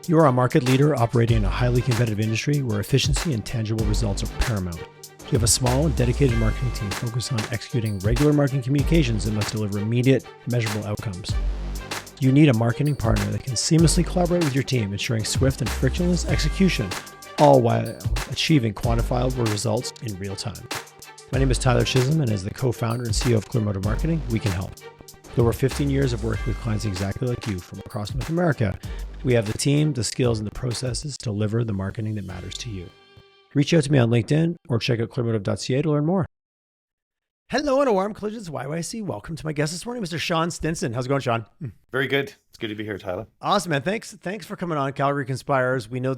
You are a market leader operating in a highly competitive industry where efficiency and tangible results are paramount. You have a small and dedicated marketing team focused on executing regular marketing communications that must deliver immediate, measurable outcomes. You need a marketing partner that can seamlessly collaborate with your team, ensuring swift and frictionless execution, all while achieving quantifiable results in real time. My name is Tyler Chisholm, and as the co-founder and CEO of Clear Motive Marketing, we can help. With over 15 years of work with clients exactly like you from across North America, we have the team, the skills, and the processes to deliver the marketing that matters to you. Reach out to me on LinkedIn or check out clearmotive.ca to learn more. Hello and a warm collisions YYC. Welcome to my guest this morning, Mr. Sean Stinson. How's it going, Sean? Very good. It's good to be here, Tyler. Awesome, man. Thanks for coming on. Calgary Conspires. We know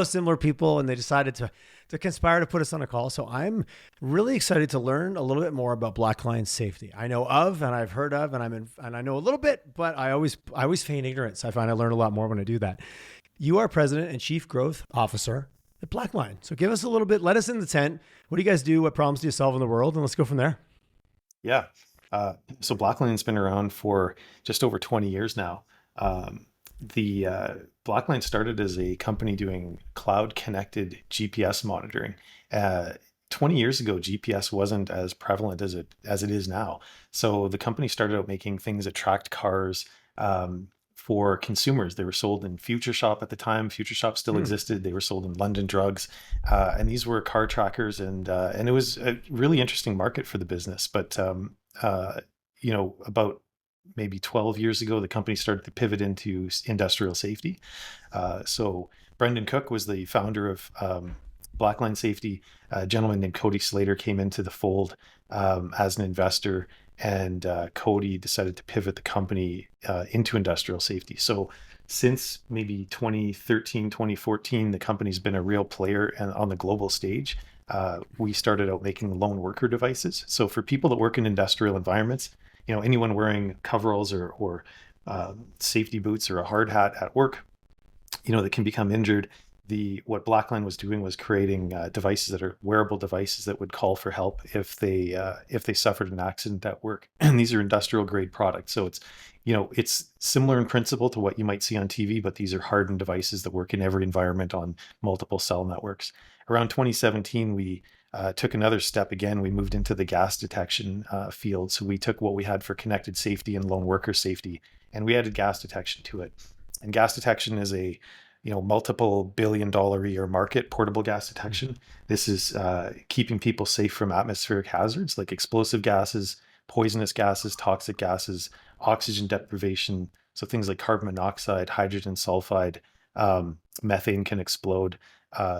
similar people, and they decided to conspire to put us on a call. So I'm really excited to learn a little bit more about Blackline Safety. I know of, and I've heard of, and I know a little bit, but I always feign ignorance. I find I learn a lot more when I do that. You are President and Chief Growth Officer at Blackline. So give us a little bit. Let us in the tent. What do you guys do? What problems do you solve in the world? And let's go from there. Yeah. So Blackline's been around for just over 20 years now. Blackline started as a company doing cloud-connected GPS monitoring. 20 years ago, GPS wasn't as prevalent as it is now. So the company started out making things that tracked cars for consumers. They were sold in Future Shop at the time. Future Shop still existed. They were sold in London Drugs, and these were car trackers. And it was a really interesting market for the business. But about maybe 12 years ago, the company started to pivot into industrial safety. So Brendan Cook was the founder of Blackline Safety. A gentleman named Cody Slater came into the fold as an investor, and Cody decided to pivot the company into industrial safety. So since maybe 2013, 2014, the company's been a real player on the global stage. We started out making lone worker devices. So for people that work in industrial environments, anyone wearing coveralls or safety boots or a hard hat at work, that can become injured. What Blackline was doing was creating devices that are wearable devices that would call for help if they suffered an accident at work. And these are industrial grade products. So it's similar in principle to what you might see on TV, but these are hardened devices that work in every environment on multiple cell networks. Around 2017, we took another step again. We moved into the gas detection field. So we took what we had for connected safety and lone worker safety, and we added gas detection to it. And gas detection is a multiple $billion-a year market, portable gas detection. This is keeping people safe from atmospheric hazards like explosive gases, poisonous gases, toxic gases, oxygen deprivation. So things like carbon monoxide, hydrogen sulfide, methane can explode.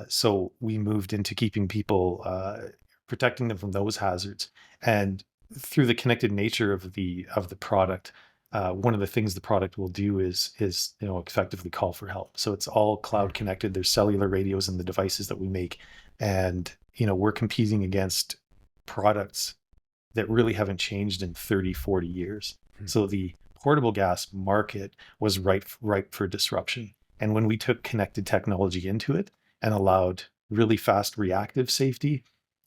So we moved into keeping people, protecting them from those hazards. And through the connected nature of the product, one of the things the product will do is effectively call for help. So it's all cloud connected. There's cellular radios in the devices that we make, and we're competing against products that really haven't changed in 30, 40 years. So the portable gas market was ripe for disruption. And when we took connected technology into it and allowed really fast reactive safety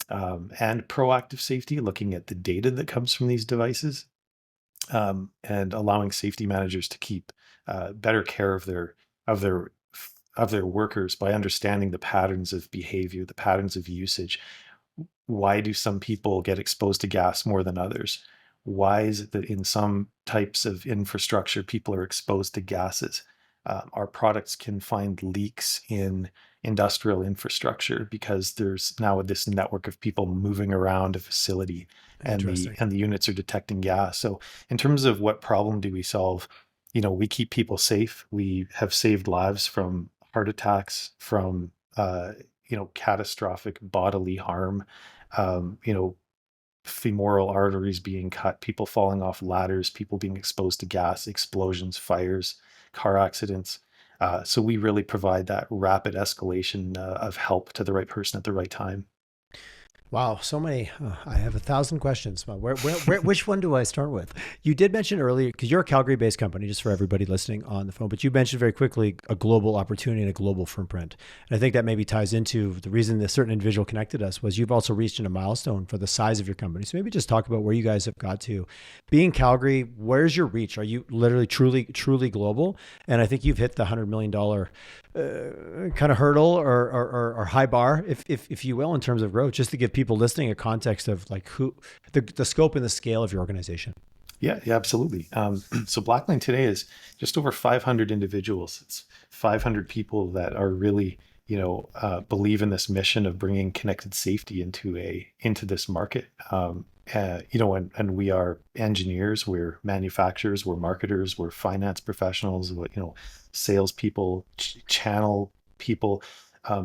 and proactive safety, looking at the data that comes from these devices, and allowing safety managers to keep better care of their workers by understanding the patterns of behavior, the patterns of usage. Why do some people get exposed to gas more than others? Why is it that in some types of infrastructure people are exposed to gases? Our products can find leaks in industrial infrastructure because there's now this network of people moving around a facility, and the units are detecting gas. So in terms of what problem do we solve, we keep people safe. We have saved lives from heart attacks, from catastrophic bodily harm, femoral arteries being cut, people falling off ladders, people being exposed to gas, explosions, fires, car accidents. So we really provide that rapid escalation of help to the right person at the right time. Wow, so many. I have 1,000 questions. Well, which one do I start with? You did mention earlier, because you're a Calgary-based company, just for everybody listening on the phone, but you mentioned very quickly a global opportunity and a global footprint. And I think that maybe ties into the reason this certain individual connected us was you've also reached in a milestone for the size of your company. So maybe just talk about where you guys have got to. Being Calgary, where's your reach? Are you literally truly global? And I think you've hit the $100 million kind of hurdle or high bar, if you will, in terms of growth, just to give people listening a context of like the scope and the scale of your organization. Yeah, absolutely. So Blackline today is just over 500 individuals. It's 500 people that are really, believe in this mission of bringing connected safety into this market. And we are engineers, we're manufacturers, we're marketers, we're finance professionals, salespeople, channel people.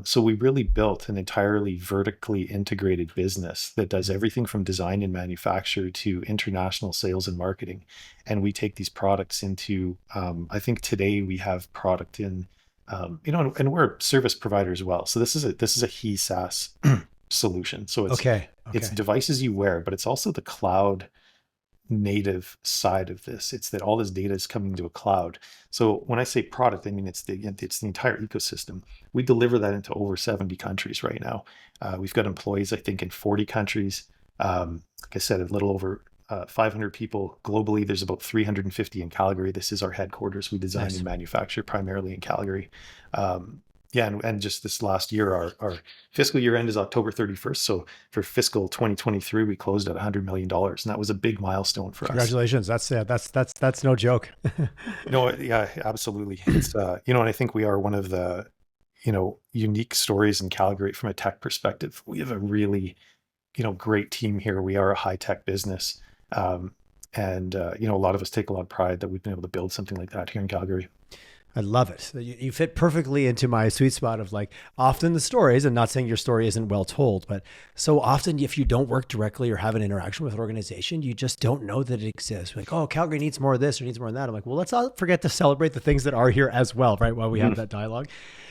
So we really built an entirely vertically integrated business that does everything from design and manufacture to international sales and marketing. And we take these products into, I think today we have product in, and we're a service provider as well. So this is a he SaaS solution. So it's devices you wear, but it's also the cloud native side of this. It's that all this data is coming to a cloud. So when I say product, I mean it's the entire ecosystem. We deliver that into over 70 countries right now. We've got employees, I think, in 40 countries. Like I said, a little over 500 people globally. There's about 350 in Calgary. This is our headquarters. We design and manufacture primarily in Calgary. And just this last year, our fiscal year end is October 31st. So for fiscal 2023, we closed at $100 million, and that was a big milestone for us. Congratulations! That's no joke. No, yeah, absolutely. It's and I think we are one of the unique stories in Calgary from a tech perspective. We have a really great team here. We are a high tech business, and a lot of us take a lot of pride that we've been able to build something like that here in Calgary. I love it. You fit perfectly into my sweet spot of like often the stories, and not saying your story isn't well told, but so often if you don't work directly or have an interaction with an organization, you just don't know that it exists. Like, oh, Calgary needs more of this or needs more of that. I'm like, well, let's not forget to celebrate the things that are here as well, right? While we have that dialogue.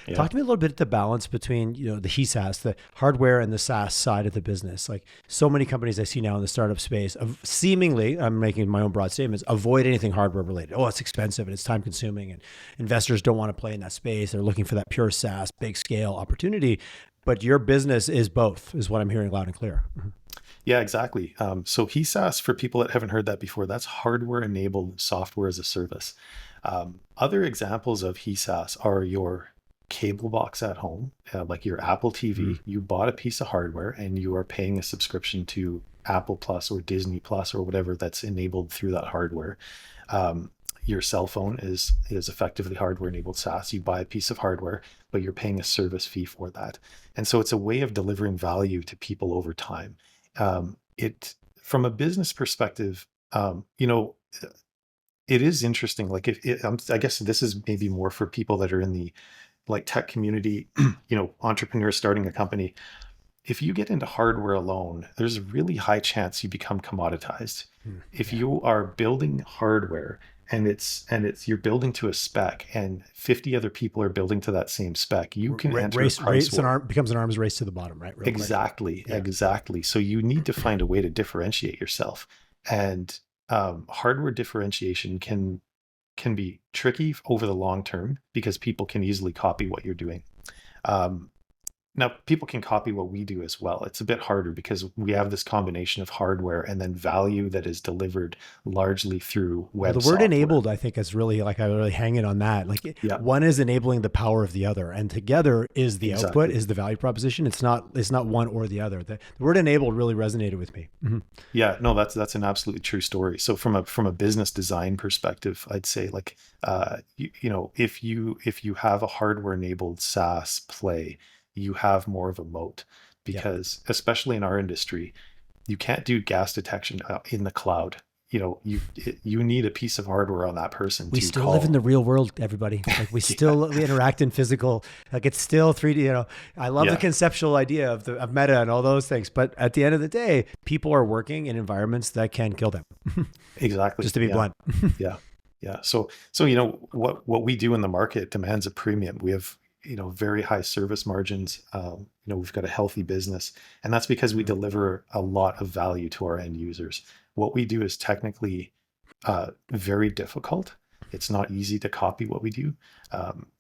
Yeah. Talk to me a little bit the balance between, the HESAS, the hardware and the SaaS side of the business. Like so many companies I see now in the startup space of seemingly, I'm making my own broad statements, avoid anything hardware related. Oh, it's expensive and it's time consuming and investors don't want to play in that space. They're looking for that pure SaaS, big scale opportunity. But your business is both, is what I'm hearing loud and clear. Mm-hmm. Yeah, exactly. So HESAS, for people that haven't heard that before, that's hardware enabled software as a service. Other examples of HESAS are your cable box at home, like your Apple TV. You bought a piece of hardware and you are paying a subscription to Apple Plus or Disney Plus or whatever that's enabled through that hardware. Your cell phone is effectively hardware enabled SaaS. You buy a piece of hardware, but you're paying a service fee for that. And so it's a way of delivering value to people over time. From a business perspective, it is interesting. Like I guess this is maybe more for people that are in the tech community, entrepreneurs starting a company. If you get into hardware alone, there's a really high chance you become commoditized. If you are building hardware and you're building to a spec and 50 other people are building to that same spec, you can enter a price war. Becomes an arms race to the bottom, right? Exactly. So you need to find a way to differentiate yourself. And hardware differentiation can be tricky over the long term because people can easily copy what you're doing. Now, people can copy what we do as well. It's a bit harder because we have this combination of hardware and then value that is delivered largely through web the word software. Enabled, I think, is really I really hang it on that. One is enabling the power of the other, and together is the output, is the value proposition. It's not one or the other. The word enabled really resonated with me. Mm-hmm. Yeah, no, that's an absolutely true story. So from a business design perspective, I'd say if you have a hardware enabled SaaS play, you have more of a moat because especially in our industry, you can't do gas detection in the cloud. You need a piece of hardware on that person. We still live in the real world, everybody. Like we still we interact in physical, like it's still 3D, I love the conceptual idea of meta and all those things. But at the end of the day, people are working in environments that can kill them. Exactly. Just to be blunt. Yeah. So what we do in the market demands a premium. We have very high service margins. We've got a healthy business, and that's because we deliver a lot of value to our end users. What we do is technically very difficult. It's not easy to copy what we do.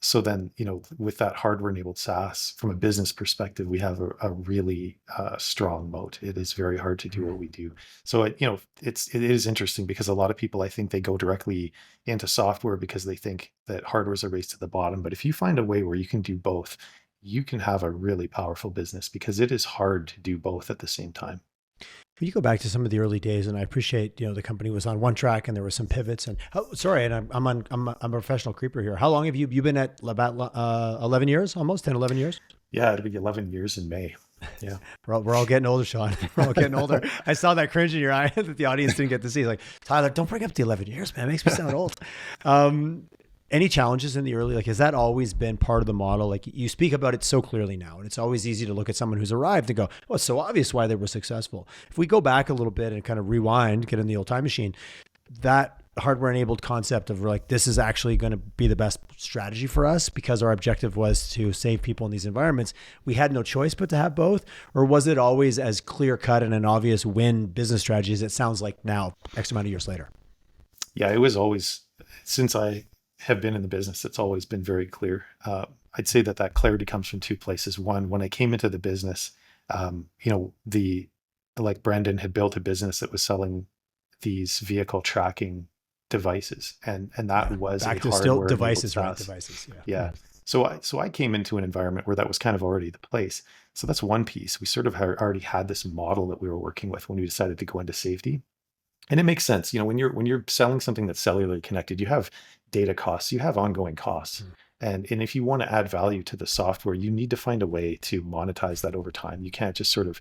So then, with that hardware-enabled SaaS, from a business perspective, we have a really strong moat. It is very hard to do what we do. So, it is interesting because a lot of people, I think, they go directly into software because they think that hardware is a race to the bottom. But if you find a way where you can do both, you can have a really powerful business, because it is hard to do both at the same time. When you go back to some of the early days, and I appreciate, the company was on one track and there were some pivots. And I'm a professional creeper here. How long have you been at about 11 years, almost 10, 11 years? Yeah, it'll be 11 years in May. Yeah, we're all getting older, Sean. We're all getting older. I saw that cringe in your eye that the audience didn't get to see. Like, Tyler, don't bring up the 11 years, man. It makes me sound old. Any challenges in the early, has that always been part of the model? Like, you speak about it so clearly now, and it's always easy to look at someone who's arrived and go, oh, it's so obvious why they were successful. If we go back a little bit and kind of rewind, get in the old time machine, that hardware enabled concept of this is actually going to be the best strategy for us because our objective was to save people in these environments. We had no choice but to have both, or was it always as clear cut and an obvious win business strategy as it sounds like now, X amount of years later? Yeah, it was always, since I have been in the business, it's always been very clear. I'd say that clarity comes from two places. One, when I came into the business, Brendan had built a business that was selling these vehicle tracking devices, and that was back a to still devices, right? Devices. Yeah. So I came into an environment where that was kind of already the place. So that's one piece. We sort of already had this model that we were working with when we decided to go into safety. And it makes sense, when you're selling something that's cellularly connected, you have data costs, you have ongoing costs. And if you want to add value to the software, you need to find a way to monetize that over time. You can't just sort of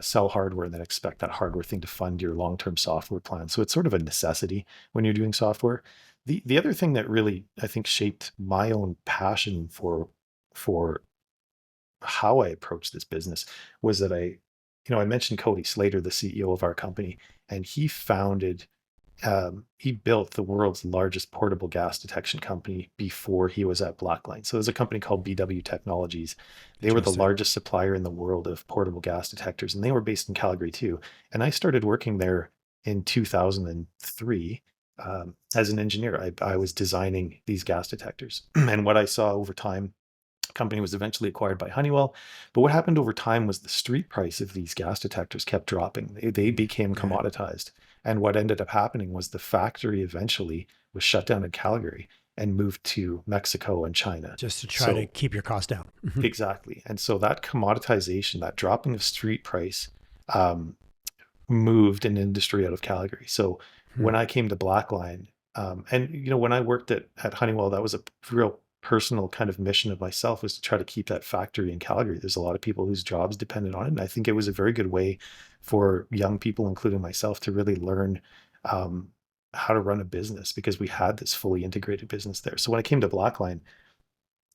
sell hardware and then expect that hardware thing to fund your long-term software plan. So it's sort of a necessity when you're doing software. The other thing that really, I think, shaped my own passion for how I approached this business was that I mentioned Cody Slater, the CEO of our company, and he built the world's largest portable gas detection company before he was at Blackline. So there's a company called BW Technologies. They were the largest supplier in the world of portable gas detectors, and they were based in Calgary too. And I started working there in 2003 as an engineer. I was designing these gas detectors. And what I saw over time, the company was eventually acquired by Honeywell. But what happened over time was the street price of these gas detectors kept dropping. They became commoditized. And what ended up happening was the factory eventually was shut down in Calgary and moved to Mexico and China. Just to try to keep your costs down. Exactly. And so that commoditization, that dropping of street price, moved an industry out of Calgary. So when I came to Blackline, when I worked at Honeywell, that was a real personal kind of mission of myself, was to try to keep that factory in Calgary. There's a lot of people whose jobs depended on it. And I think it was a very good way for young people, including myself, to really learn how to run a business, because we had this fully integrated business there. So when I came to Blackline,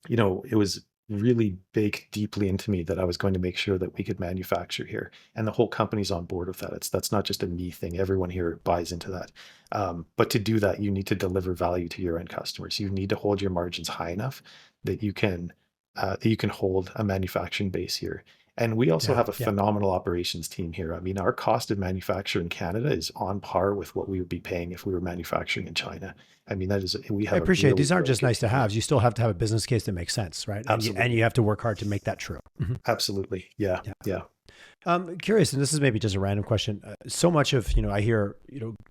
it was really baked deeply into me that I was going to make sure that we could manufacture here. And the whole company's on board with that. That's not just a me thing. Everyone here buys into that. But to do that, you need to deliver value to your end customers. You need to hold your margins high enough that you can hold a manufacturing base here. And we also have a phenomenal operations team here. I mean, our cost of manufacture in Canada is on par with what we would be paying if we were manufacturing in China. I mean, I appreciate it. These aren't just nice to have. You still have to have a business case that makes sense, right? Absolutely. And you have to work hard to make that true. Absolutely. Yeah. I'm curious, and this is maybe just a random question. So much of, I hear,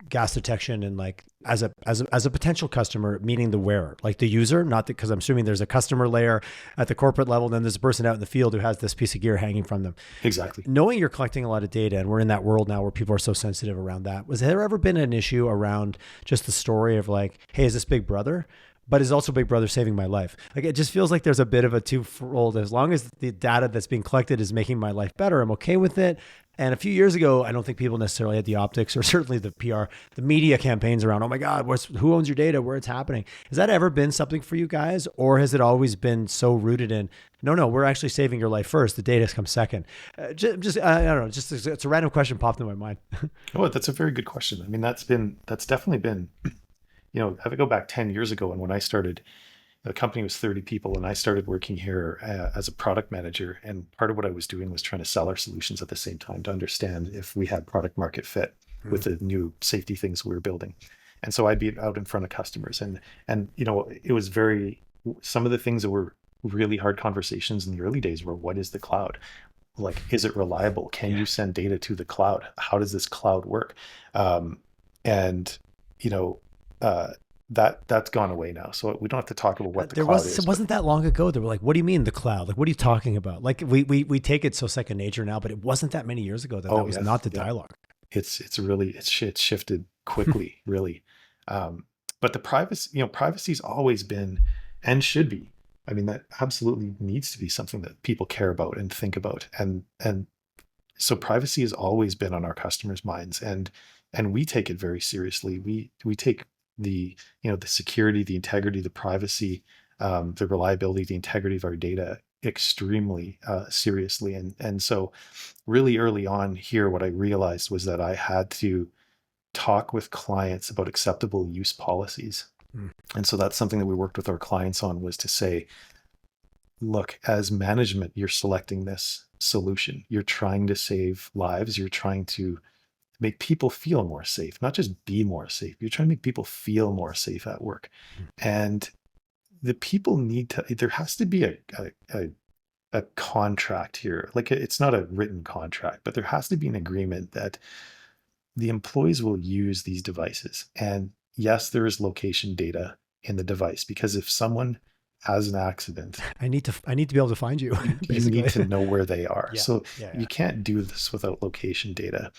gas detection and as a potential customer, meaning the wearer, like the user, not because I'm assuming there's a customer layer at the corporate level, then there's a person out in the field who has this piece of gear hanging from them. Exactly. Knowing you're collecting a lot of data, and we're in that world now where people are so sensitive around that. Was there ever been an issue around just the story of hey, is this Big Brother? But is also Big Brother saving my life? It just feels like there's a bit of a twofold. As long as the data that's being collected is making my life better, I'm okay with it. And a few years ago, I don't think people necessarily had the optics, or certainly the PR, the media campaigns around, oh my God, who owns your data, where it's happening. Has that ever been something for you guys? Or has it always been so rooted in, no, we're actually saving your life first. The data comes second. I don't know. It's a random question popped in my mind. Oh, that's a very good question. I mean, that's definitely been, if I go back 10 years ago, and when I started the company was 30 people, and I started working here as a product manager. And part of what I was doing was trying to sell our solutions at the same time to understand if we had product market fit with the new safety things we were building. And so I'd be out in front of customers, and it was some of the things that were really hard conversations in the early days were, what is the cloud? Like, is it reliable? Can you send data to the cloud? How does this cloud work? And that's gone away now. So we don't have to talk about what the cloud is. It wasn't that long ago. They were like, what do you mean the cloud? Like, what are you talking about? Like we take it so second nature now, but it wasn't that many years ago that was not the dialogue. It's shifted quickly, really. But the privacy's always been and should be. I mean, that absolutely needs to be something that people care about and think about. And so privacy has always been on our customers' minds, and we take it very seriously. We take the security, the integrity, the privacy, the reliability, the integrity of our data extremely seriously. And so really early on here, what I realized was that I had to talk with clients about acceptable use policies. And so that's something that we worked with our clients on, was to say, look, as management, you're selecting this solution. You're trying to save lives. You're trying to make people feel more safe, not just be more safe. You're trying to make people feel more safe at work. And the people there has to be a contract here. Like, it's not a written contract, but there has to be an agreement that the employees will use these devices. And yes, there is location data in the device, because if someone has an accident, I need to be able to find you. You need to know where they are. Yeah, You can't do this without location data.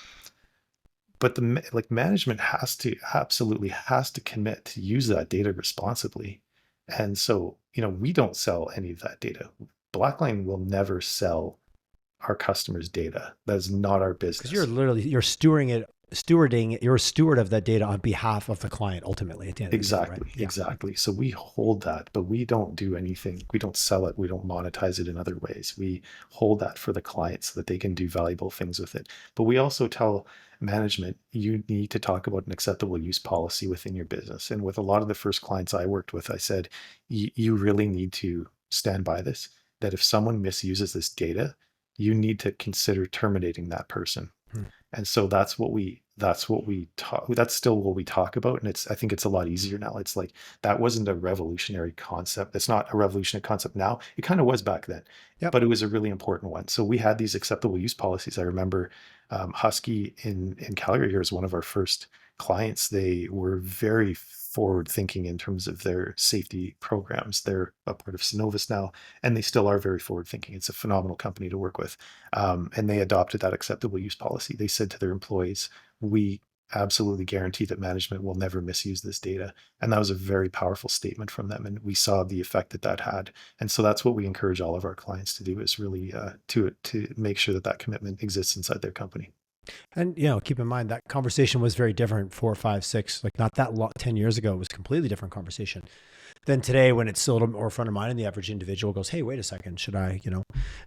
But management absolutely has to commit to use that data responsibly. And so, we don't sell any of that data. Blackline will never sell our customers' data. That is not our business. Because you're stewarding, you're a steward of that data on behalf of the client ultimately at the end of the day, right? Exactly. So we hold that, but we don't do anything. We don't sell it. We don't monetize it in other ways. We hold that for the client so that they can do valuable things with it. But we also tell management, you need to talk about an acceptable use policy within your business. And with a lot of the first clients I worked with, I said, you really need to stand by this, that if someone misuses this data, you need to consider terminating that person. And so that's still what we talk about. And I think it's a lot easier now. It's like, that wasn't a revolutionary concept. It's not a revolutionary concept now. It kind of was back then, but it was a really important one. So we had these acceptable use policies. I remember Husky in Calgary here is one of our first clients. They were very forward thinking in terms of their safety programs. They're a part of Synovus now, and they still are very forward thinking. It's a phenomenal company to work with. And they adopted that acceptable use policy. They said to their employees, we absolutely guarantee that management will never misuse this data. And that was a very powerful statement from them. And we saw the effect that had. And so that's what we encourage all of our clients to do, is really to make sure that commitment exists inside their company. And, keep in mind that conversation was very different 4, 5, 6, like not that long, 10 years ago, it was a completely different conversation than today, when it's still more front of mind and the average individual goes, hey, wait a second, should I,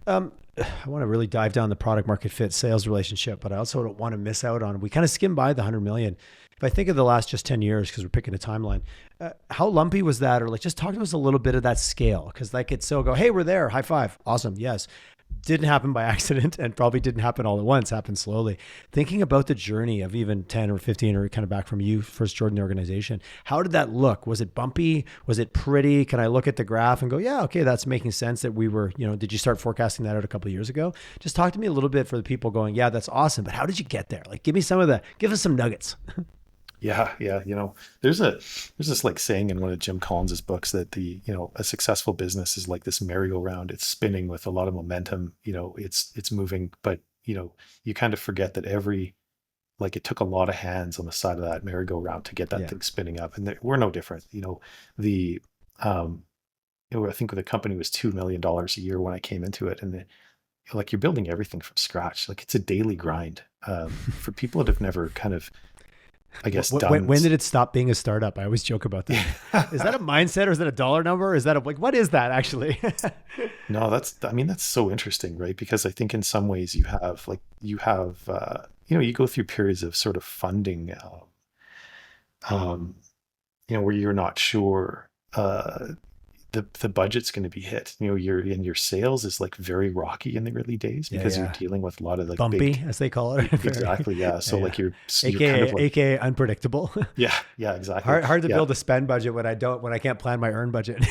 I want to really dive down the product market fit sales relationship, but I also don't want to miss out on, we kind of skim by the 100 million. If I think of the last just 10 years, because we're picking a timeline, how lumpy was that? Or like, just talk to us a little bit of that scale. Cause like it's so hey, we're there, high five. Awesome. Yes. Didn't happen by accident, and probably didn't happen all at once, happened slowly. Thinking about the journey of even 10 or 15, or kind of back from you first joining the organization, how did that look? Was it bumpy? Was it pretty? Can I look at the graph and go, yeah, okay, that's making sense that we were, did you start forecasting that out a couple of years ago? Just talk to me a little bit for the people going, yeah, that's awesome, but how did you get there? Like, give us some nuggets. Yeah. There's this like saying in one of Jim Collins's books that a successful business is like this merry-go-round. It's spinning with a lot of momentum. It's moving, but you kind of forget that it took a lot of hands on the side of that merry-go-round to get that thing spinning up. And we're no different. I think the company was $2 million a year when I came into it, and you're building everything from scratch. Like, it's a daily grind for people that have never kind of, I guess, when did it stop being a startup? I always joke about that. Is that a mindset, or is that a dollar number? Is that what is that actually? No, that's so interesting, right? Because I think in some ways you go through periods of sort of funding, where you're not sure, the budget's going to be hit. Your sales is like very rocky in the early days because you're dealing with a lot of like bumpy, big, as they call it. exactly. Yeah. So like you're AKA, kind of like, AKA unpredictable. yeah, exactly. Hard to build a spend budget when I can't plan my earn budget.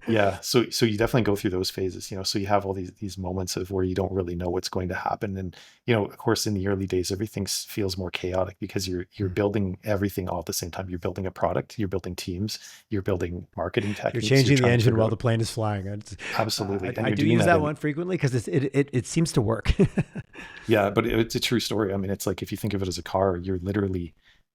Yeah. So you definitely go through those phases, so you have all these moments of where you don't really know what's going to happen. And, of course, in the early days, everything feels more chaotic because you're building everything all at the same time. You're building a product, you're building teams, you're building marketing techniques. You're changing the engine while the plane is flying. Absolutely. I do use that one frequently because it seems to work. Yeah, but it's a true story. I mean, it's like, if you think of it as a car,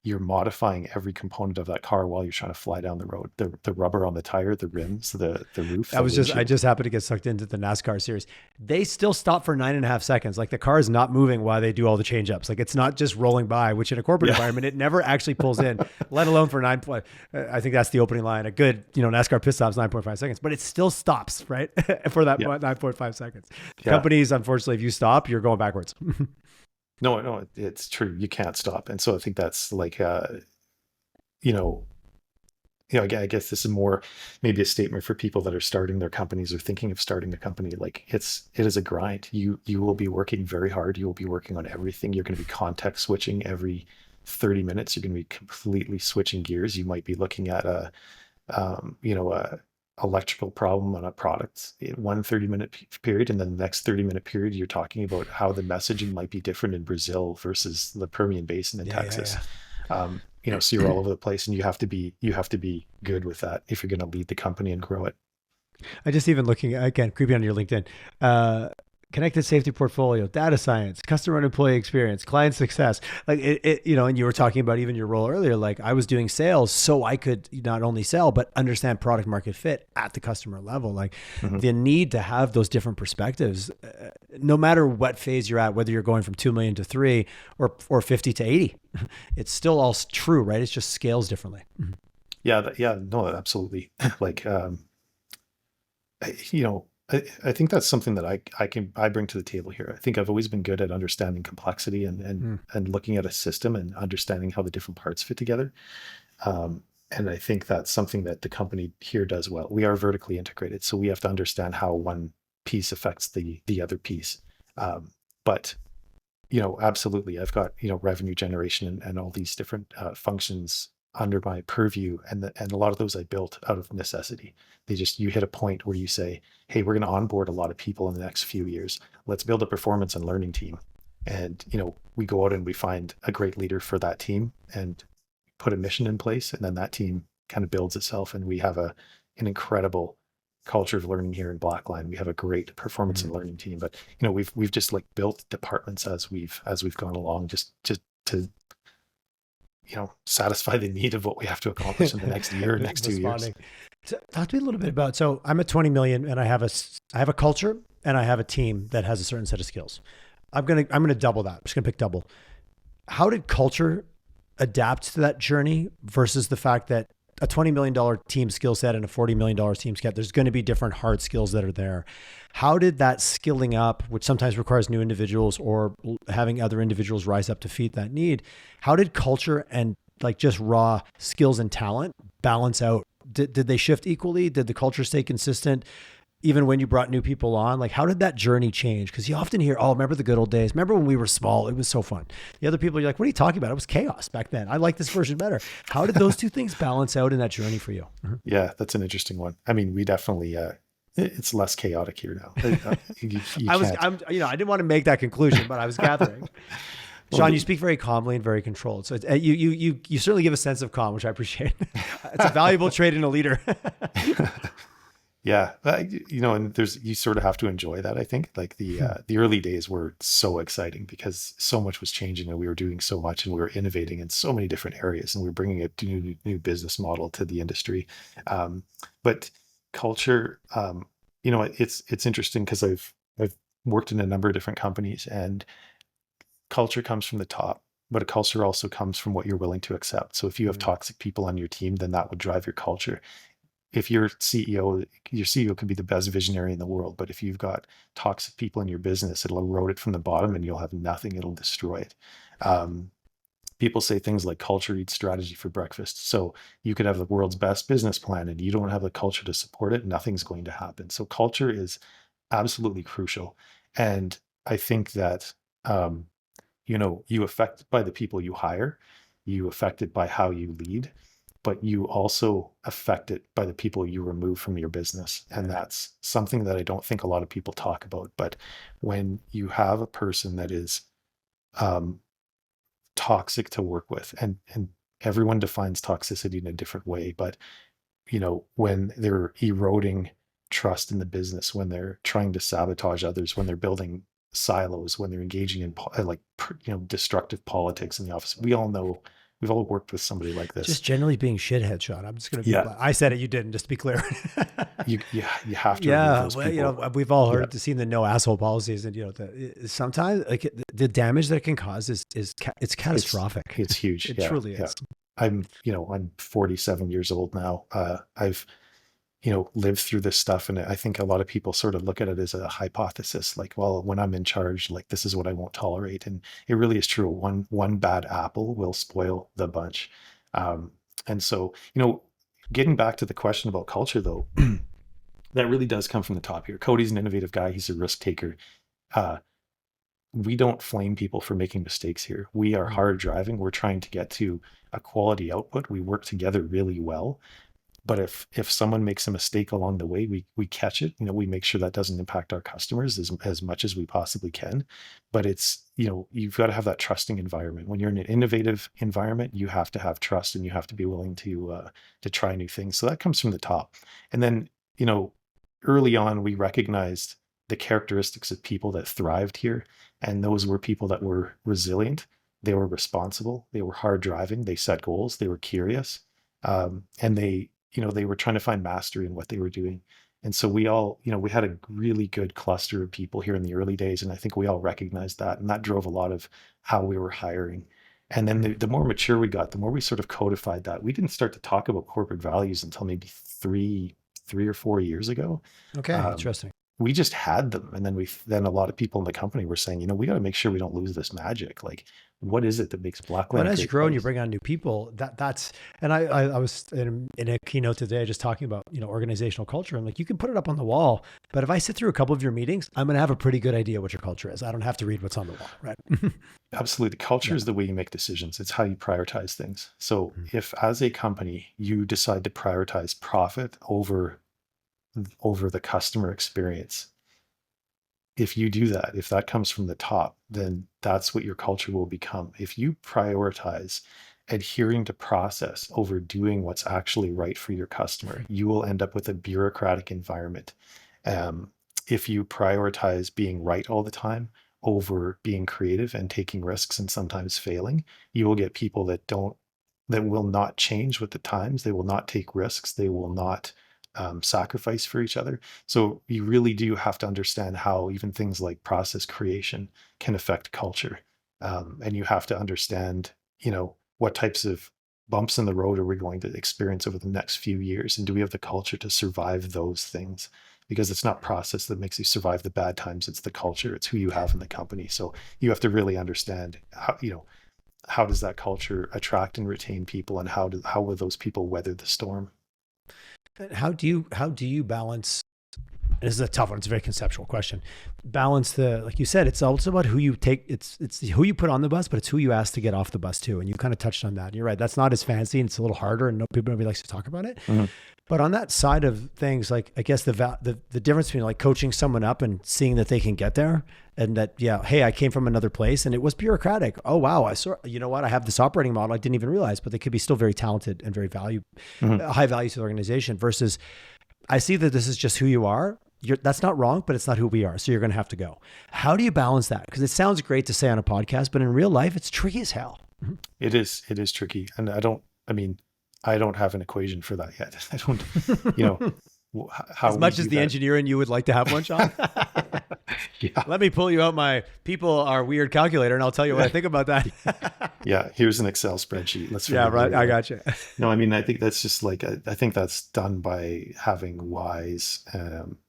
you're modifying every component of that car while you're trying to fly down the road. The rubber on the tire, the rims, the roof. I just happened to get sucked into the NASCAR series. They still stop for 9.5 seconds. Like the car is not moving while they do all the change ups. Like it's not just rolling by, which in a corporate environment, it never actually pulls in, let alone for I think that's the opening line. A good, NASCAR pit stop's 9.5 seconds, but it still stops, right? For that 9.5 seconds. Companies, unfortunately, if you stop, you're going backwards. No, it's true. You can't stop. And so I think that's like, again, I guess this is more maybe a statement for people that are starting their companies or thinking of starting a company. Like it is a grind. You will be working very hard. You will be working on everything. You're going to be context switching every 30 minutes. You're going to be completely switching gears. You might be looking at a electrical problem on a product in one 30-minute period, and then the next 30-minute period you're talking about how the messaging might be different in Brazil versus the Permian Basin in Texas. So you're all over the place, and you have to be good with that if you're going to lead the company and grow it. I just even looking again, creeping on your LinkedIn, connected safety portfolio, data science, customer and employee experience, client success. Like and you were talking about even your role earlier, like I was doing sales so I could not only sell, but understand product market fit at the customer level. Like the need to have those different perspectives, no matter what phase you're at, whether you're going from 2 million to 3 or 50 to 80, it's still all true, right? It's just scales differently. Yeah. No, absolutely. Like, I think that's something that I bring to the table here. I think I've always been good at understanding complexity and looking at a system and understanding how the different parts fit together. And I think that's something that the company here does well. We are vertically integrated, so we have to understand how one piece affects the other piece. But absolutely, I've got revenue generation and all these different functions under my purview, and a lot of those I built out of necessity. You hit a point where you say, hey, we're going to onboard a lot of people in the next few years. Let's build a performance and learning team. And, we go out and we find a great leader for that team and put a mission in place. And then that team kind of builds itself. And we have an incredible culture of learning here in Blackline. We have a great performance and learning team, but, we've just like built departments as we've gone along, just to satisfy the need of what we have to accomplish in the next year, next 2 years. So talk to me a little bit about, so I'm at 20 million and I have a culture and I have a team that has a certain set of skills. I'm going to double that. I'm just going to pick double. How did culture adapt to that journey versus the fact that a $20 million team skill set and a $40 million team skill set, there's going to be different hard skills that are there. How did that skilling up, which sometimes requires new individuals or having other individuals rise up to feed that need, how did culture and like just raw skills and talent balance out? Did they shift equally? Did the culture stay consistent even when you brought new people on? Like, how did that journey change? Because you often hear, oh, remember the good old days. Remember when we were small? It was so fun. The other people, you're like, what are you talking about? It was chaos back then. I like this version better. How did those two things balance out in that journey for you? Yeah, that's an interesting one. I mean, we definitely, it's less chaotic here now. I didn't want to make that conclusion, but I was gathering. Sean, you speak very calmly and very controlled. So you certainly give a sense of calm, which I appreciate. It's a valuable trait in a leader. Yeah, and you sort of have to enjoy that. I think like the early days were so exciting because so much was changing and we were doing so much and we were innovating in so many different areas and we were bringing a new business model to the industry. But culture, it's interesting because I've worked in a number of different companies, and culture comes from the top, but a culture also comes from what you're willing to accept. So if you have toxic people on your team, then that would drive your culture. If your CEO can be the best visionary in the world, but if you've got toxic people in your business, it'll erode it from the bottom and you'll have nothing. It'll destroy it. people say things like culture eats strategy for breakfast. So you could have the world's best business plan and you don't have the culture to support it, nothing's going to happen. So culture is absolutely crucial. And I think that, you affect by the people you hire, you affect it by how you lead, but you also affect it by the people you remove from your business. And that's something that I don't think a lot of people talk about. But when you have a person that is toxic to work with, and everyone defines toxicity in a different way, but when they're eroding trust in the business, when they're trying to sabotage others, when they're building silos, when they're engaging in destructive politics in the office, we all know, we've all worked with somebody like this. Just generally being shithead, Sean. I'm just going to be, Yeah. I said it, you didn't, just to be clear. you have to Yeah. remove those people. We've all heard, seen the no asshole policies, and sometimes like the damage that it can cause it's catastrophic. It's huge. It truly is. I'm 47 years old now. I've lived through this stuff, and I think a lot of people sort of look at it as a hypothesis, like, well, when I'm in charge, like, this is what I won't tolerate. And it really is true. One bad apple will spoil the bunch. And so, getting back to the question about culture, though, that really does come from the top here. Cody's an innovative guy. He's a risk taker. We don't flame people for making mistakes here. We are hard driving. We're trying to get to a quality output. We work together really well. But if someone makes a mistake along the way, we catch it. We make sure that doesn't impact our customers as much as we possibly can. But it's, you've got to have that trusting environment. When you're in an innovative environment, you have to have trust, and you have to be willing to try new things. So that comes from the top. And then, early on, we recognized the characteristics of people that thrived here. And those were people that were resilient. They were responsible. They were hard driving. They set goals. They were curious. And they were trying to find mastery in what they were doing. And so we all, we had a really good cluster of people here in the early days. And I think we all recognized that. And that drove a lot of how we were hiring. And then the more mature we got, the more we sort of codified that. We didn't start to talk about corporate values until maybe three or 4 years ago. Okay, interesting. We just had them. And then a lot of people in the company were saying, we got to make sure we don't lose this magic. Like, what is it that makes Blackline? But as you grow and you bring on new people, that's, and I was in a keynote today just talking about, organizational culture. I'm like, you can put it up on the wall, but if I sit through a couple of your meetings, I'm going to have a pretty good idea what your culture is. I don't have to read what's on the wall, right? Absolutely. Culture is the way you make decisions. It's how you prioritize things. So if as a company, you decide to prioritize profit over the customer experience, if you do that, if that comes from the top, then that's what your culture will become. If you prioritize adhering to process over doing what's actually right for your customer, you will end up with a bureaucratic environment. If you prioritize being right all the time over being creative and taking risks and sometimes failing, you will get people that will not change with the times. They will not take risks. They will not sacrifice for each other. So you really do have to understand how even things like process creation can affect culture. And you have to understand, what types of bumps in the road are we going to experience over the next few years? And do we have the culture to survive those things? Because it's not process that makes you survive the bad times. It's the culture. It's who you have in the company. So you have to really understand how does that culture attract and retain people, and how will those people weather the storm? How do you balance? This is a tough one. It's a very conceptual question. Balance like you said, it's also about who you take. It's who you put on the bus, but it's who you ask to get off the bus too. And you kind of touched on that. You're right. That's not as fancy, and it's a little harder, and nobody likes to talk about it. Mm-hmm. But on that side of things, like, I guess the difference between like coaching someone up and seeing that they can get there, and that, hey, I came from another place and it was bureaucratic. Oh, wow. I saw, I have this operating model I didn't even realize, but they could be still very talented and very high value to the organization, versus I see that this is just who you are. That's not wrong, but it's not who we are. So you're going to have to go. How do you balance that? Because it sounds great to say on a podcast, but in real life, it's tricky as hell. It is tricky. And I don't have an equation for that yet. I don't, how As we much do as the that. engineer in you would like to have one, Sean. Yeah. Let me pull you out my people are weird calculator and I'll tell you what I think about that. Yeah. Here's an Excel spreadsheet. Let's Yeah, figure right. it I out. got you. No, I mean, I think that's just like, I think that's done by having wise,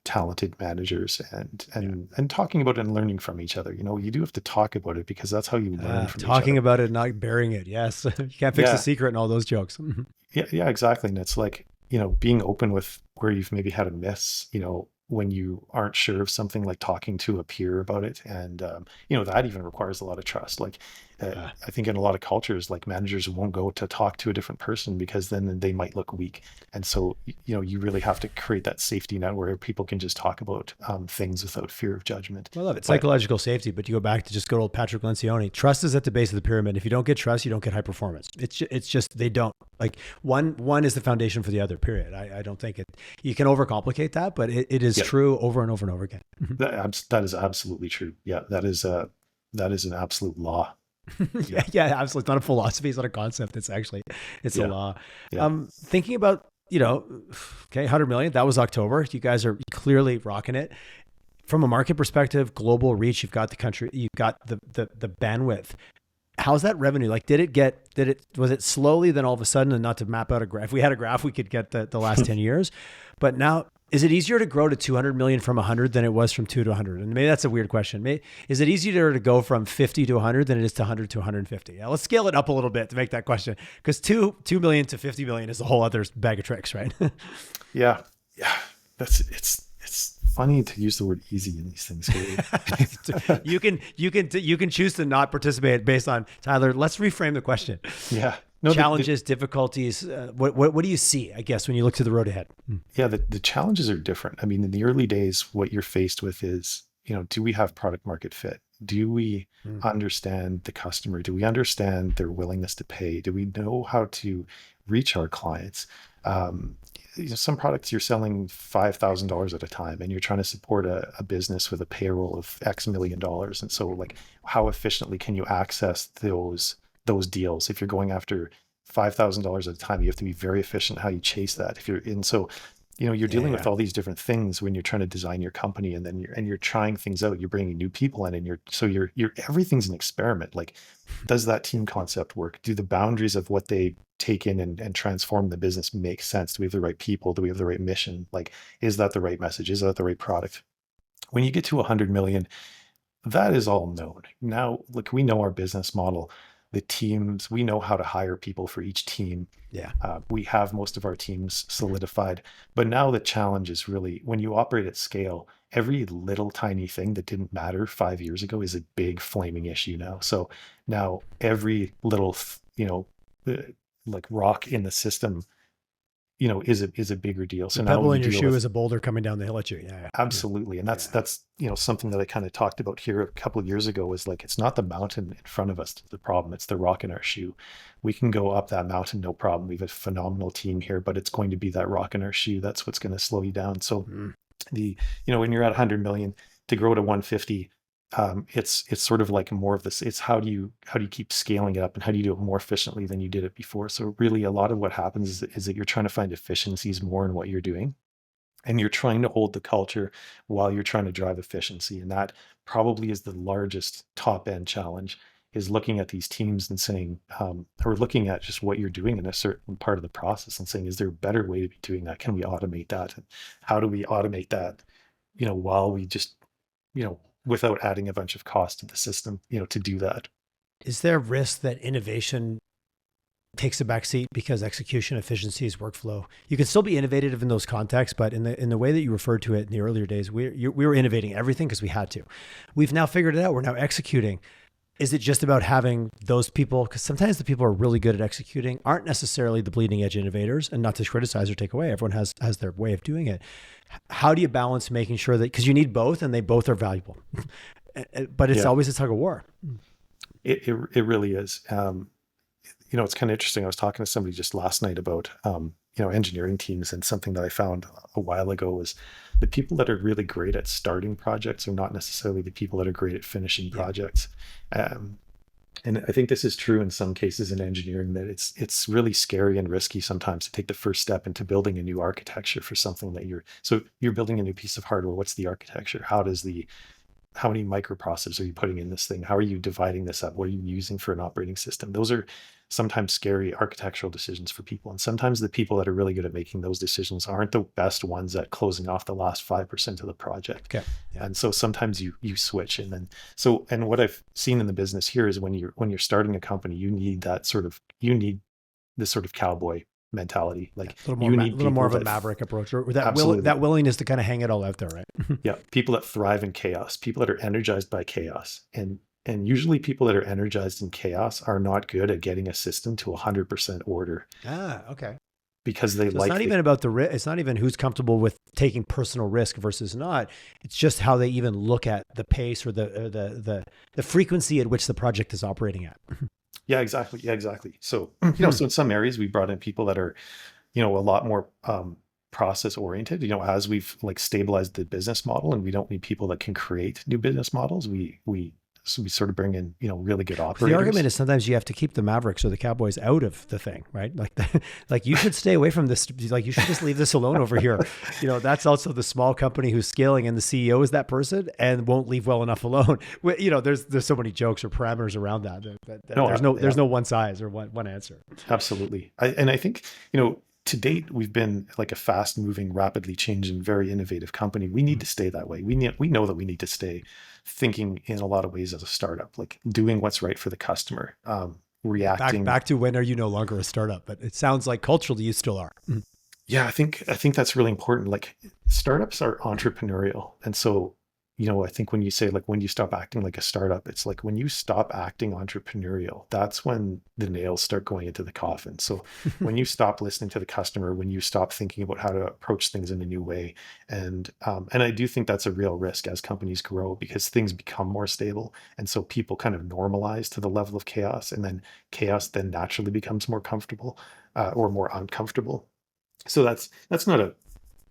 talented managers and talking about it and learning from each other. You know, you do have to talk about it because that's how you learn from each Talking other. about it, not burying it. Yes. You can't fix the Yeah. secret and all those jokes. Yeah. Yeah, exactly. And it's like, you know, being open with where you've maybe had a miss, you know, when you aren't sure of something, like talking to a peer about it. And, you know, that even requires a lot of trust. Like, I think in a lot of cultures, like managers won't go to talk to a different person because then they might look weak. And so, you know, you really have to create that safety net where people can just talk about things without fear of judgment. I love it. Psychological safety, but you go back to just good old Patrick Lencioni. Trust is at the base of the pyramid. If you don't get trust, you don't get high performance. It's just they don't. Like one is the foundation for the other, period. I don't think you can overcomplicate that, but it is true over and over and over again. That is absolutely true. Yeah, that is an absolute law. Yeah, absolutely. It's not a philosophy. It's not a concept. It's a law. Yeah. Thinking about, okay, 100 million, that was October. You guys are clearly rocking it. From a market perspective, global reach, you've got the country, you've got the bandwidth. How's that revenue? Like, was it slowly, then all of a sudden, and not to map out a graph? If we had a graph, we could get the last 10 years. But now, is it easier to grow to 200 million from 100 than it was from 2 to 100? And maybe that's a weird question. Is it easier to go from 50 to 100 than it is to 100 to 150? Yeah, let's scale it up a little bit to make that question. Because 2 million to 50 million is a whole other bag of tricks, right? Yeah. It's funny to use the word easy in these things. You can choose to not participate based on, Tyler, let's reframe the question. Yeah. No, challenges, difficulties. What do you see, I guess, when you look to the road ahead? Yeah, the challenges are different. I mean, in the early days, what you're faced with is, you know, do we have product market fit? Do we understand the customer? Do we understand their willingness to pay? Do we know how to reach our clients? You know, some products you're selling $5,000 at a time and you're trying to support a business with a payroll of X million dollars. And so, like, how efficiently can you access those deals? If you're going after $5,000 at a time, you have to be very efficient how you chase that. So, you know, you're dealing with all these different things when you're trying to design your company, and then you're trying things out. You're bringing new people in, and you're everything's an experiment. Like, does that team concept work? Do the boundaries of what they take in and transform the business make sense? Do we have the right people? Do we have the right mission? Like, is that the right message? Is that the right product? When you get to 100 million, that is all known. Now, look, we know our business model. The teams, we know how to hire people for each team. Yeah. We have most of our teams solidified. But now the challenge is really, when you operate at scale, every little tiny thing that didn't matter 5 years ago is a big flaming issue now. So now every little, like rock in the system, you know, is a bigger deal. So the now pebble in your shoe is a boulder coming down the hill at you. Yeah. Absolutely. And that's, you know, something that I kind of talked about here a couple of years ago, was like, it's not the mountain in front of us that's the problem. It's the rock in our shoe. We can go up that mountain, no problem. We have a phenomenal team here, but it's going to be that rock in our shoe. That's what's going to slow you down. So when you're at 100 million, to grow to 150, it's sort of like more of this. It's how do you keep scaling it up, and how do you do it more efficiently than you did it before? So really, a lot of what happens is that you're trying to find efficiencies more in what you're doing, and you're trying to hold the culture while you're trying to drive efficiency. And that probably is the largest top end challenge, is looking at these teams and saying, or looking at just what you're doing in a certain part of the process and saying, is there a better way to be doing that? Can we automate that? And how do we automate that, you know, while we just, you know, without adding a bunch of cost to the system, you know, to do that. Is there a risk that innovation takes a backseat because execution, efficiencies, workflow? You can still be innovative in those contexts, but in the way that you referred to it in the earlier days, we were innovating everything because we had to. We've now figured it out. We're now executing. Is it just about having those people? Because sometimes the people who are really good at executing aren't necessarily the bleeding edge innovators, and not to criticize or take away. Everyone has their way of doing it. How do you balance making sure that, because you need both and they both are valuable, but it's always a tug of war. It really is. You know, it's kind of interesting. I was talking to somebody just last night about, engineering teams, and something that I found a while ago was the people that are really great at starting projects are not necessarily the people that are great at finishing projects. And I think this is true in some cases in engineering, that it's really scary and risky sometimes to take the first step into building a new architecture for something that you're building a new piece of hardware. What's the architecture? How many microprocessors are you putting in this thing? How are you dividing this up? What are you using for an operating system? Those are sometimes scary architectural decisions for people. And sometimes the people that are really good at making those decisions aren't the best ones at closing off the last 5% of the project. Okay. Yeah. And so sometimes you switch. And what I've seen in the business here is when you're starting a company, you need this sort of cowboy mentality. Like a little more of a maverick approach, or that willingness to kind of hang it all out there, right? Yeah, people that thrive in chaos, people that are energized by chaos, and usually people that are energized in chaos are not good at getting a system to 100% order. Okay. Because it's not even about the risk. It's not even who's comfortable with taking personal risk versus not. It's just how they even look at the pace or the frequency at which the project is operating at. Yeah, exactly. So, so in some areas we brought in people that are, a lot more process oriented, as we've like stabilized the business model, and we don't need people that can create new business models. So we sort of bring in, really good operators. The argument is sometimes you have to keep the Mavericks or the Cowboys out of the thing, right? Like you should stay away from this. Like you should just leave this alone over here. That's also the small company who's scaling, and the CEO is that person and won't leave well enough alone. There's so many jokes or parameters around that. There's no one size or one answer. Absolutely. I think, to date, we've been like a fast moving, rapidly changing, very innovative company. We need to stay that way. We know that we need to stay thinking in a lot of ways as a startup, like doing what's right for the customer, reacting. Back to when are you no longer a startup? But it sounds like culturally you still are. Yeah, I think that's really important. Like startups are entrepreneurial. And so, I think when you say like when you stop acting like a startup, it's like when you stop acting entrepreneurial, that's when the nails start going into the coffin. So when you stop listening to the customer, when you stop thinking about how to approach things in a new way, and I do think that's a real risk as companies grow, because things become more stable, and so people kind of normalize to the level of chaos, and then chaos then naturally becomes more comfortable or more uncomfortable. So that's not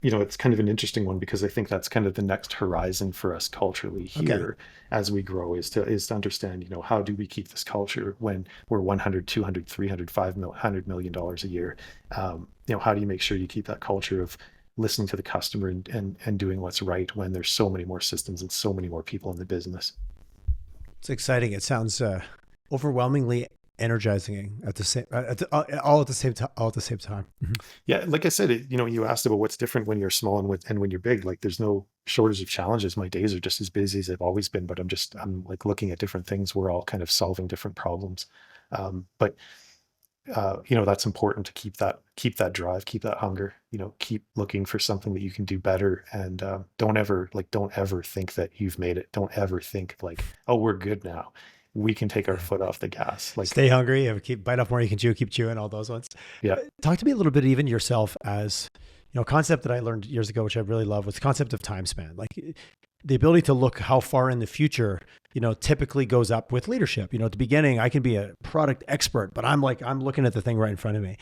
it's kind of an interesting one, because I think that's kind of the next horizon for us culturally here as we grow, is to understand, how do we keep this culture when we're 100, 200, 300, $500 million a year? How do you make sure you keep that culture of listening to the customer and doing what's right when there's so many more systems and so many more people in the business? It's exciting. It sounds overwhelmingly energizing all at the same time. Mm-hmm. Yeah, like I said, you asked about what's different when you're small and when you're big. Like there's no shortage of challenges. My days are just as busy as they've always been, but I'm like looking at different things. We're all kind of solving different problems. But that's important to keep that drive, keep that hunger, keep looking for something that you can do better. And don't ever think that you've made it. Don't ever think like, oh, we're good now. We can take our foot off the gas. Like stay hungry, bite off more you can chew, keep chewing, all those ones. Yeah. Talk to me a little bit, even yourself, as a concept that I learned years ago, which I really love, was the concept of time span. Like the ability to look how far in the future, typically goes up with leadership. At the beginning, I can be a product expert, but I'm looking at the thing right in front of me.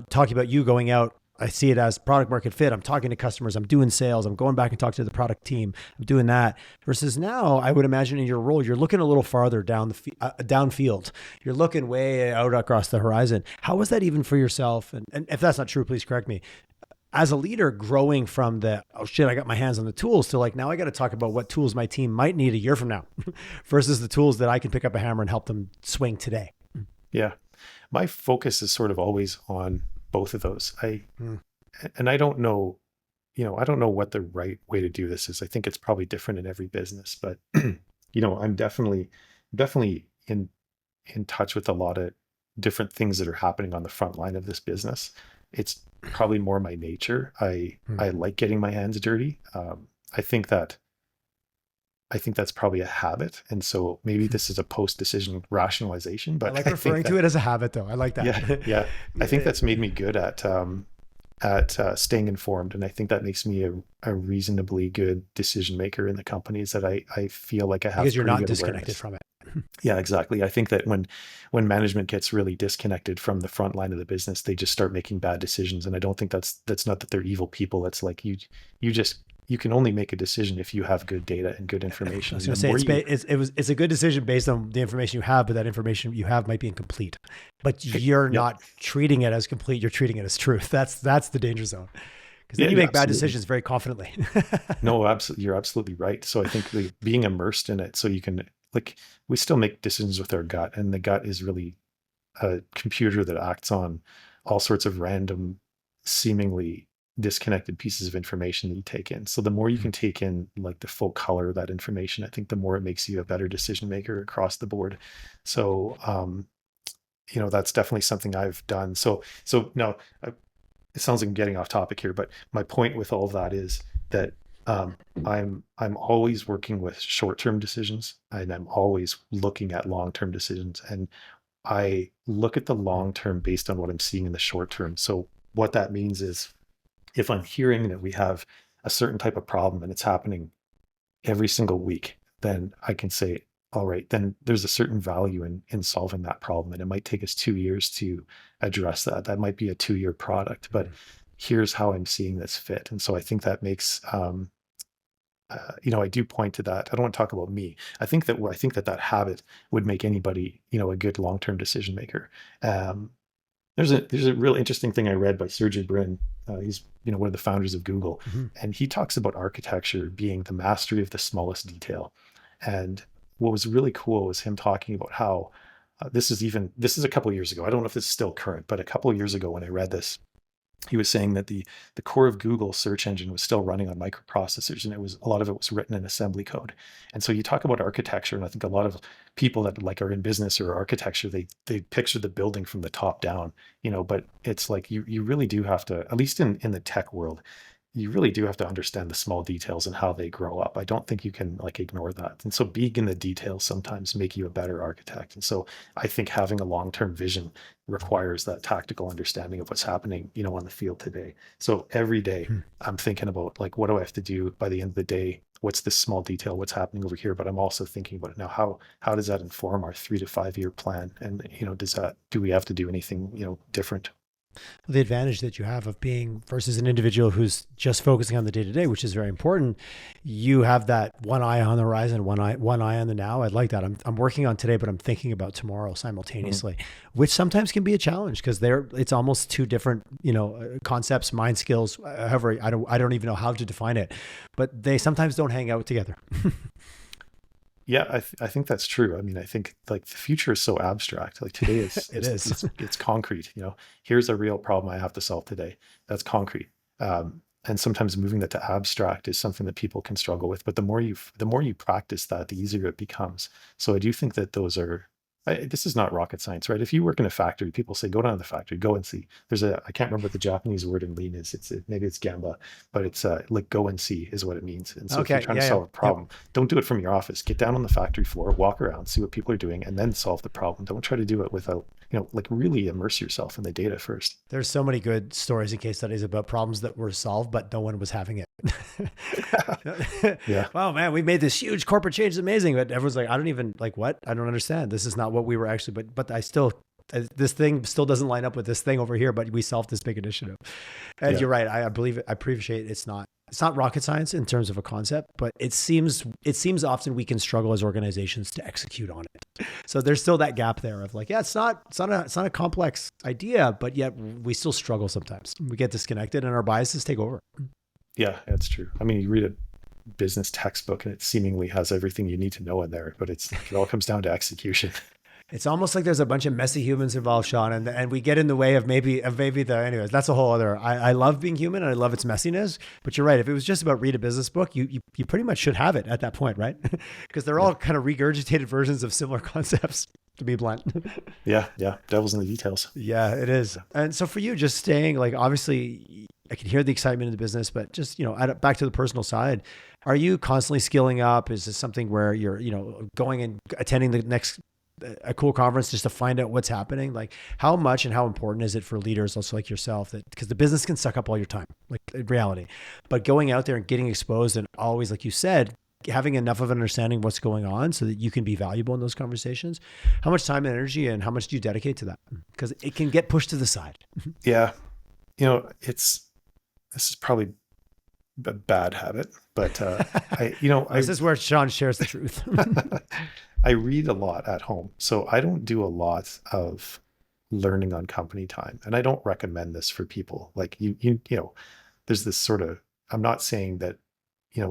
Talking about you going out, I see it as product market fit. I'm talking to customers. I'm doing sales. I'm going back and talking to the product team. I'm doing that. Versus now, I would imagine in your role, you're looking a little farther downfield. You're looking way out across the horizon. How was that even for yourself? And if that's not true, please correct me. As a leader, growing from the, oh shit, I got my hands on the tools, to like, now I got to talk about what tools my team might need a year from now versus the tools that I can pick up a hammer and help them swing today. Yeah. My focus is sort of always on both of those. And I don't know, I don't know what the right way to do this is. I think it's probably different in every business, but I'm definitely in touch with a lot of different things that are happening on the front line of this business. It's probably more my nature. I like getting my hands dirty. I think that's probably a habit. And so maybe this is a post-decision rationalization, but I like referring to it as a habit though. I like that. Yeah. I think that's made me good at staying informed. And I think that makes me a reasonably good decision maker in the companies that I feel like I have. Because you're not disconnected from it. Yeah, exactly. I think that when management gets really disconnected from the front line of the business, they just start making bad decisions. And I don't think that's not that they're evil people. It's like you just you can only make a decision if you have good data and good information. I was going to say it's a good decision based on the information you have, but that information you have might be incomplete. But you're not treating it as complete. You're treating it as truth. That's the danger zone. Because then you make bad decisions very confidently. No, absolutely. You're absolutely right. So I think being immersed in it, so you can, like, we still make decisions with our gut, and the gut is really a computer that acts on all sorts of random, seemingly disconnected pieces of information that you take in. So the more you can take in, like, the full color of that information, I think the more it makes you a better decision maker across the board. So, that's definitely something I've done. So now, it sounds like I'm getting off topic here, but my point with all of that is that I'm always working with short-term decisions, and I'm always looking at long-term decisions, and I look at the long-term based on what I'm seeing in the short term. So what that means is, if I'm hearing that we have a certain type of problem and it's happening every single week, then I can say, all right, then there's a certain value in solving that problem. And it might take us 2 years to address that. That might be a 2-year product, but here's how I'm seeing this fit. And so I think that makes, I do point to that. I don't want to talk about me. I think that habit would make anybody, a good long-term decision maker. There's a real interesting thing I read by Sergey Brin. He's one of the founders of Google, and he talks about architecture being the mastery of the smallest detail. And what was really cool was him talking about how this is a couple of years ago. I don't know if this is still current, but a couple of years ago when I read this, he was saying that the core of Google search engine was still running on microprocessors, and a lot of it was written in assembly code. And so you talk about architecture, and I think a lot of people that are in business or architecture, they picture the building from the top down, but it's like you really do have to, at least in the tech world, you really do have to understand the small details and how they grow up. I don't think you can ignore that. And so being in the details sometimes make you a better architect. And so I think having a long-term vision requires that tactical understanding of what's happening, on the field today. So every day I'm thinking about, what do I have to do by the end of the day? What's this small detail? What's happening over here? But I'm also thinking about it now. How does that inform our 3 to 5 year plan? And, do we have to do anything, different? The advantage that you have of being versus an individual who's just focusing on the day-to-day, which is very important. You have that one eye on the horizon, one eye on the now. I like that. I'm working on today, but I'm thinking about tomorrow simultaneously, which sometimes can be a challenge because it's almost two different, concepts, mind skills. However, I don't even know how to define it, but they sometimes don't hang out together. Yeah, I think that's true. I mean, I think the future is so abstract. Today it's concrete. Here's a real problem I have to solve today. That's concrete. And sometimes moving that to abstract is something that people can struggle with. But the more you practice that, the easier it becomes. So I do think that those are. This is not rocket science, right? If you work in a factory, people say, go down to the factory, go and see. I can't remember what the Japanese word in lean is. Maybe it's gamba, but it's go and see is what it means. And so if you're trying to solve a problem, don't do it from your office. Get down on the factory floor, walk around, see what people are doing, and then solve the problem. Don't try to do it without, really immerse yourself in the data first. There's so many good stories and case studies about problems that were solved, but no one was having it. Yeah. Wow, man, we made this huge corporate change. It's amazing. But everyone's like, I don't even what? I don't understand. This is not what we were actually, but I still, this thing still doesn't line up with this thing over here, but we solved this big initiative. And you're right. I believe it. I appreciate it's not rocket science in terms of a concept, but it seems often we can struggle as organizations to execute on it. So there's still that gap there of it's not a complex idea, but yet we still struggle sometimes. We get disconnected and our biases take over. Yeah, that's true. I mean, you read a business textbook and it seemingly has everything you need to know in there, but it all comes down to execution. It's almost like there's a bunch of messy humans involved, Sean, and we get in the way of maybe anyways, that's a whole other, I love being human and I love its messiness, but you're right. If it was just about read a business book, you pretty much should have it at that point, right? Because they're all kind of regurgitated versions of similar concepts, to be blunt. Yeah. Devil's in the details. Yeah, it is. And so for you, just staying, obviously I can hear the excitement in the business, but just, back to the personal side, are you constantly skilling up? Is this something where you're, going and attending the next a cool conference just to find out what's happening? How much and how important is it for leaders also like yourself, that because the business can suck up all your time, in reality, but going out there and getting exposed and always, like you said, having enough of an understanding of what's going on so that you can be valuable in those conversations. How much time and energy and how much do you dedicate to that? Because it can get pushed to the side. Yeah. This is probably a bad habit, but This is where Sean shares the truth. I read a lot at home, so I don't do a lot of learning on company time, and I don't recommend this for people. Like there's this sort of, I'm not saying that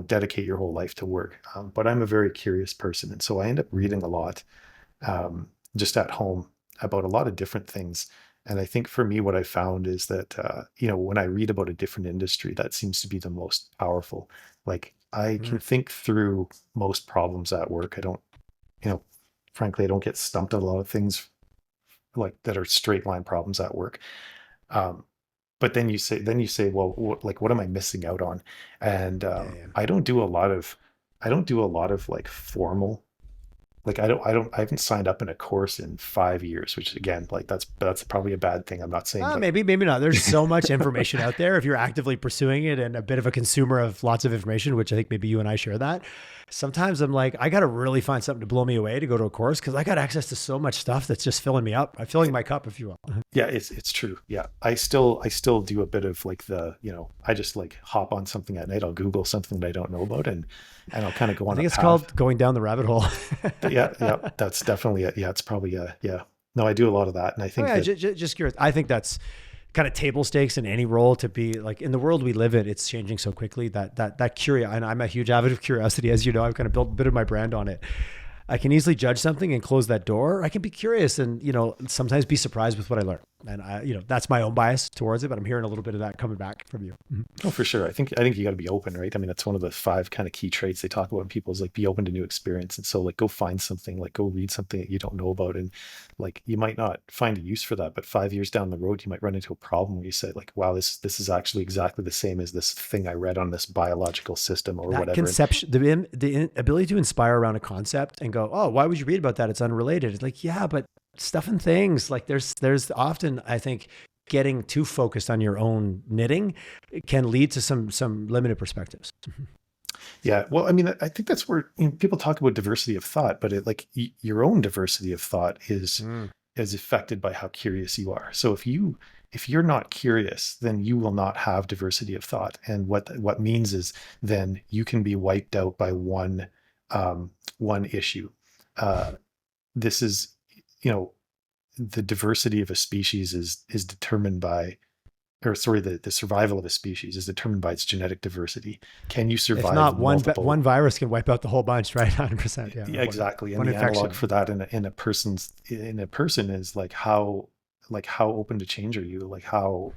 dedicate your whole life to work, but I'm a very curious person, and so I end up reading a lot just at home about a lot of different things. And I think for me, what I found is that, when I read about a different industry, that seems to be the most powerful. Like I can think through most problems at work. I don't, frankly, I don't get stumped on a lot of things like that are straight line problems at work. But then you say, well, what am I missing out on? And I don't do a lot of like formal, like I haven't signed up in a course in 5 years, which again, like that's probably a bad thing. I'm not saying maybe not. There's so much information out there if you're actively pursuing it and a bit of a consumer of lots of information, which I think maybe you and I share that. Sometimes I'm like, I got to really find something to blow me away to go to a course because I got access to so much stuff that's just filling me up. I'm filling my cup, if you will. Yeah, it's true. Yeah, I still do a bit of like I just like hop on something at night. I'll Google something that I don't know about, and I'll kind of go on. I think it's called going down the rabbit hole. yeah, that's definitely it. Yeah, it's probably yeah. No, I do a lot of that, and I think just curious. I think that's kind of table stakes in any role to be like in the world we live in. It's changing so quickly that curiosity, and I'm a huge avid of curiosity, as you know. I've kind of built a bit of my brand on it. I can easily judge something and close that door. I can be curious and, sometimes be surprised with what I learn. And that's my own bias towards it, but I'm hearing a little bit of that coming back from you. Mm-hmm. Oh, for sure. I think you got to be open, right? I mean, that's one of the 5 kind of key traits they talk about in people is like, be open to new experience. And so like, go find something, like go read something that you don't know about. And like, you might not find a use for that, but 5 years down the road, you might run into a problem where you say like, wow, this is actually exactly the same as this thing I read on this biological system or whatever. Conception, the ability to inspire around a concept and go, oh, why would you read about that? It's unrelated. It's like, yeah, but stuff and things like there's often, I think, getting too focused on your own knitting can lead to some limited perspectives. Yeah. Well, I mean, I think that's where people talk about diversity of thought, but your own diversity of thought is affected by how curious you are. So if you're not curious, then you will not have diversity of thought. And what means is then you can be wiped out by one issue. This is, the diversity of a species is determined by, the survival of a species is determined by its genetic diversity. Can you survive? If not, one virus can wipe out the whole bunch, right? 100%. Yeah, exactly. And the analog for that in a person is like how open to change are you? Like how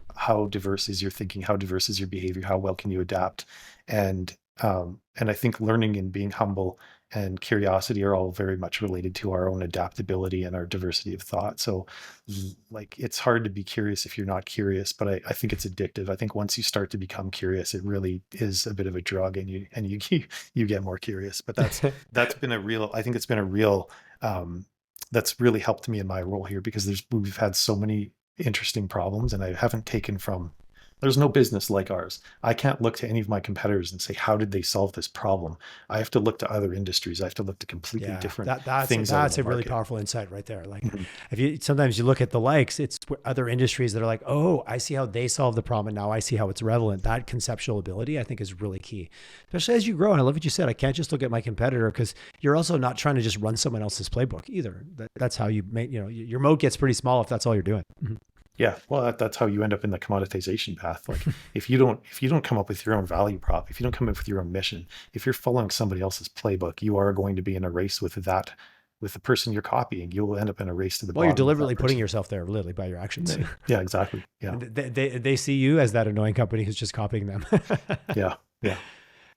diverse is your thinking? How diverse is your behavior? How well can you adapt? And I think learning and being humble and curiosity are all very much related to our own adaptability and our diversity of thought. So like, it's hard to be curious if you're not curious, but I think it's addictive. I think once you start to become curious, it really is a bit of a drug and you get more curious. But that's been a real, I think it's been a real, that's really helped me in my role here because we've had so many interesting problems and I haven't taken from, there's no business like ours. I can't look to any of my competitors and say, how did they solve this problem? I have to look to other industries. I have to look to completely different things. That's a really powerful insight right there. Like sometimes you look at the likes, it's other industries that are like, oh, I see how they solve the problem. And now I see how it's relevant. That conceptual ability, I think, is really key, especially as you grow. And I love what you said. I can't just look at my competitor because you're also not trying to just run someone else's playbook either. That's how you make, your moat gets pretty small if that's all you're doing. Mm-hmm. Yeah, well, that's how you end up in the commoditization path. Like if you don't come up with your own value prop, if you don't come up with your own mission, if you're following somebody else's playbook, you are going to be in a race with the person you're copying. You will end up in a race to the bottom. Well, you're deliberately putting yourself there, literally, by your actions. Yeah, exactly. Yeah, they see you as that annoying company who's just copying them. Yeah.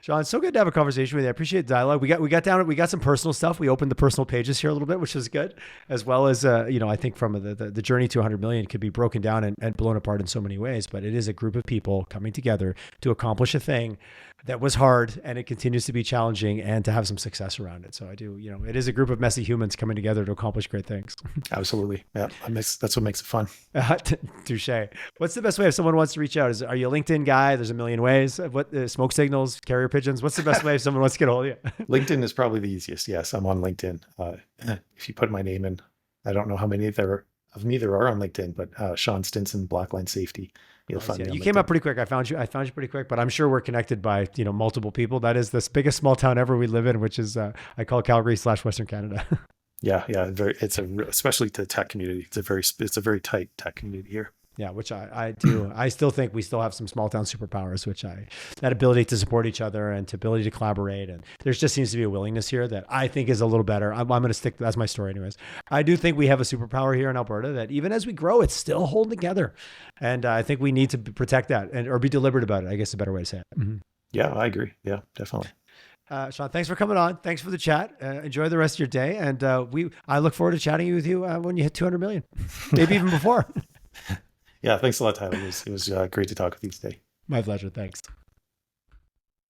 Sean, it's so good to have a conversation with you. I appreciate the dialogue. We got some personal stuff. We opened the personal pages here a little bit, which is good, as well as, I think from the journey to 100 million could be broken down and blown apart in so many ways, but it is a group of people coming together to accomplish a thing that was hard and it continues to be challenging and to have some success around it. So it is a group of messy humans coming together to accomplish great things. Absolutely. Yeah. That's what makes it fun. Touche. What's the best way if someone wants to reach out? Are you a LinkedIn guy? There's a million ways. What smoke signals, carrier pigeons? What's the best way if someone wants to get a hold of you? LinkedIn is probably the easiest. Yes. I'm on LinkedIn. If you put my name in, I don't know how many there are on LinkedIn, but Sean Stinson, Blackline Safety. you'll find me on You came LinkedIn. up pretty quick. I found you pretty quick, but I'm sure we're connected by, multiple people. That is the biggest small town ever we live in, which is, I call Calgary/Western Canada. Yeah. Especially to the tech community. It's a very tight tech community here. Yeah, which I do. I still think we still have some small town superpowers, that ability to support each other and to ability to collaborate. And there just seems to be a willingness here that I think is a little better. I'm going to stick, that's my story anyways. I do think we have a superpower here in Alberta that even as we grow, it's still holding together. And I think we need to protect that or be deliberate about it, I guess is a better way to say it. Mm-hmm. Yeah, I agree. Yeah, definitely. Sean, thanks for coming on. Thanks for the chat. Enjoy the rest of your day. And I look forward to chatting with you when you hit 200 million, maybe even before. Yeah, thanks a lot, Tyler. It was great to talk with you today. My pleasure. Thanks.